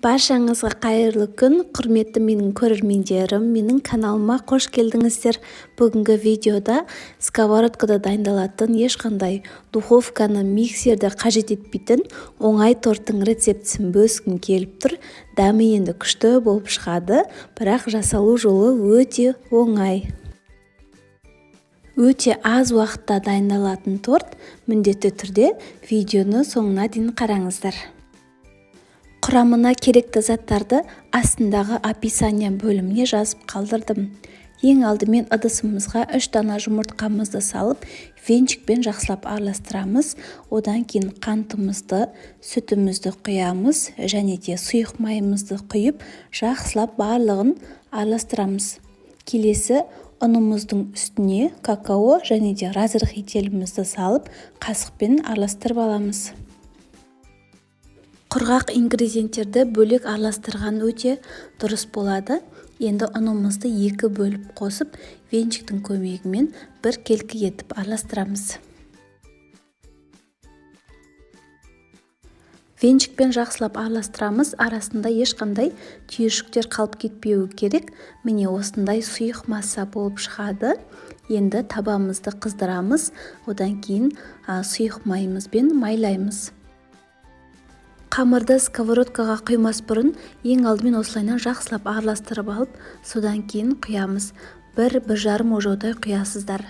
Баршаңызға қайырлы күн, құрметті менің көрермендерім, менің каналыма қош келдіңіздер. Бүгінгі видеода сковородкада дайындалатын ешқандай духовканы, миксерді қажет етпейтін оңай торттың рецептісін бөліскім келіп тұр. Дәмі енді күшті болып шығады, бірақ жасалу жолы өте оңай. Өте аз уақытта дайындалатын торт, міндетті түрде видеоны соңына дейін қараңыздар. Құрамына керекті заттарды астындағы описание бөліміне жазып қалдырдым. Ең алдымен ыдысымызға 3 дана жұмыртқамызды салып, венчикпен жақсылап араластырамыз. Одан кейін қантымызды, сүтімізді құямыз және де сұйық майымызды құйып, жақсылап барлығын араластырамыз. Келесі ұнымыздың үстіне какао және де разрыхителімізді салып, қасықпен араластырып аламыз. Құрғақ ингредиенттерді бөлек араластырған өте дұрыс болады. Енді ұнымызды 2 бөліп қосып, венчиктің көмегімен бір келкі етіп араластырамыз. Венчикпен жақсылап араластырамыз, арасында ешқандай түйіршіктер қалып кетпеуі керек. Міне осындай сұйық масса болып шығады. Енді табамызды қыздырамыз, одан кейін сұйық майымызбен майлаймыз. Қамырды сковородкаға құймас бұрын ең алдымен осылайынан жақсылап араластырып алып, содан кейін құямыз. 1-1,5 ожаудай құясыздар.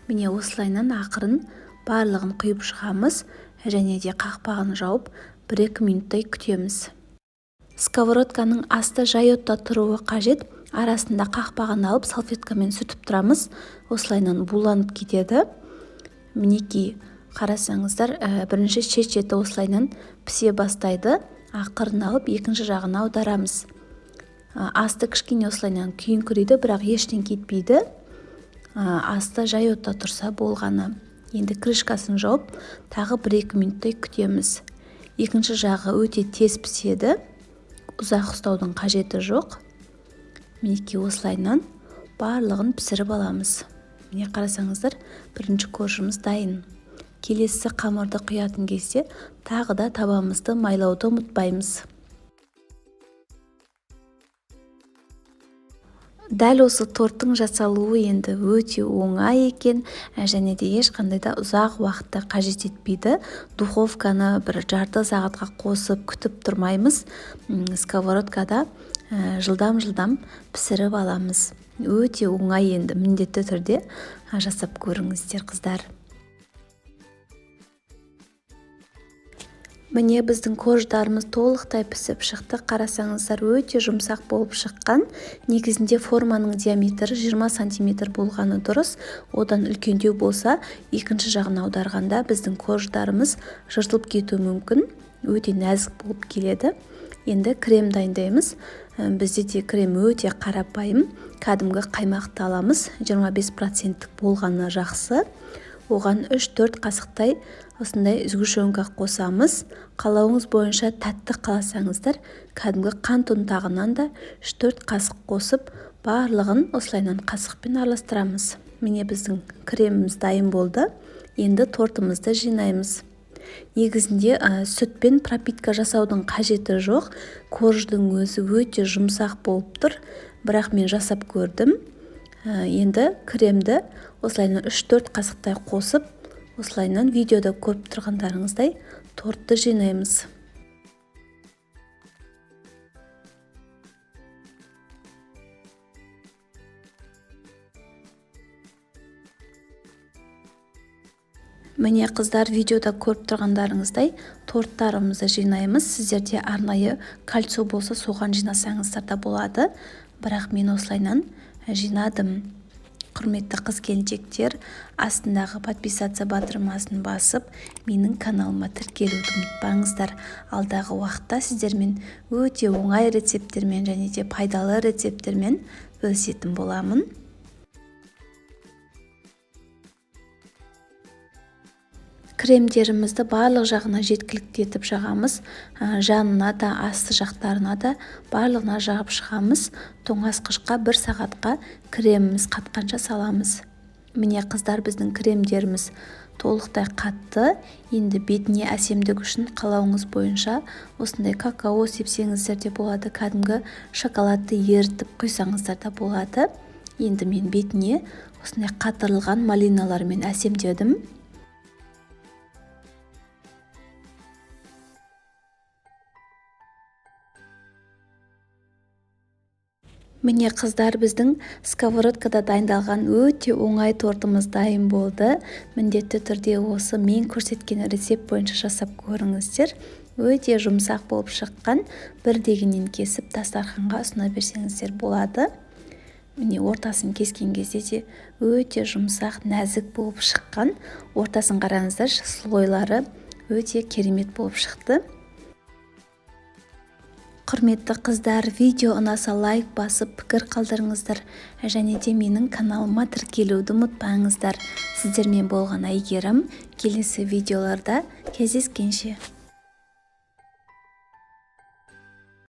Міне осылайынан ақырын барлығын құйып шығамыз және де қақпағын жауып 1-2 минуттай күтеміз. Сковородканың асты жай отта тұруы қажет. Арасында қақпағын алып салфеткамен сүртіп тұрамыз. Осылайынан буланып кетеді. Мінекей қарасаңыздар, бірінші шет-шеті осылайынан пісе бастайды. Ақырын алып екінші жағына аударамыз. Асты кішкене осылайынан күйіңкірейді, бірақ ештен кетпейді. Асты жай отта тұрса болғаны. Енді крышкасын жауып, тағы 1-2 минуттай күтеміз. Екінші жағы өте тез піседі. Ұзақ ұстаудың қажеті жоқ. Мінекей осылайынан барлығын пісіріп аламыз. Міне қарасаңыздар, бірінші коржымыз дайын. Келесі қамырды құятын кезде тағы да табамызды майлауды ұмытпаймыз. Дәл осы торттың жасалуы енді өте оңай екен және де ешқандай да ұзақ уақытта қажет етпейді. Духовканы бір жарты сағатқа қосып күтіп тұрмаймыз. Сковородкада жылдам пісіріп аламыз. Өте оңай, енді міндетті түрде жасап көріңіздер қыздар. Міне біздің корждарымыз толықтай пісіп шықты. Қарасаңыздар, өте жұмсақ болып шыққан. Негізінде форманың диаметрі 20 см болғаны дұрыс. Одан үлкендеу болса, екінші жағын аударғанда біздің корждарымыз жыртылып кетуі мүмкін. Өте нәзік болып келеді. Енді крем дайындаймыз. Бізде де крем өте қарапайым. Кәдімгі қаймақты аламыз. 25% болғаны жақсы. Оған 3-4 қасықтай осындай үзгішөңкә қосамыз. Қалауыңыз бойынша тәтті қаласаңыздар, кәдімгі қант ұнтағынан да 3-4 қасық қосып, барлығын осылайынан қасықпен араластырамыз. Міне біздің креміміз дайын болды. Енді тортымызды жинаймыз. Негізінде сүтпен пропитка жасаудың қажеті жоқ. Корждың өзі өте жұмсақ болып тұр, бірақ мен жасап көрдім. Енді кремді осылайынан 3-4 қасықтай қосып, осылайынан видеода көріп тұрғандарыңыздай тортты жинаймыз. Міне қыздар, видеода көріп тұрғандарыңыздай торттарымызды жинаймыз. Сіздерде арнайы кольцо болса соған жинасаңыздар да болады. Бірақ мен осылайынан жинадым. Құрметті қыз-келіншектер, астындағы подписаться батырмасын басып, менің каналыма тіркелуді ұмытпаңыздар. Алдағы уақытта сіздермен өте оңай рецепттермен және де пайдалы рецепттермен бөлісетін боламын. Кремдерімізді барлық жағына жеткілікті етіп жағамыз. Жанына да, асты жақтарына да барлығына жағып шығамыз. Тоңазытқышқа 1 сағатқа креміміз қатқанша саламыз. Міне қыздар, біздің кремдеріміз толықтай қатты. Енді бетіне әсемдік үшін қалауыңыз бойынша осындай какао сепсеңіздер де болады, кәдімгі шоколадты ерітіп құйсаңыздар да болады. Енді мен бетіне осындай қатырылған малиналармен әсемдедім. Міне қыздар, біздің сковородкада дайындалған өте оңай тортымыз дайын болды. Міндетті түрде осы мен көрсеткен рецепт бойынша жасап көріңіздер. Өте жұмсақ болып шыққан, бір дегеннен кесіп дастарханға ұсына берсеңіздер болады. Міне ортасын кескен кезде де өте жұмсақ, нәзік болып шыққан. Ортасын қараңыздар, слойлары өте керемет болып шықты. Құрметті қыздар, видео ұнаса лайк басып пікір қалдырыңыздар, және де менің каналыма тіркелуді ұмытпаңыздар. Сіздермен болған Әйгерім. Келесі видеоларда кездескенше.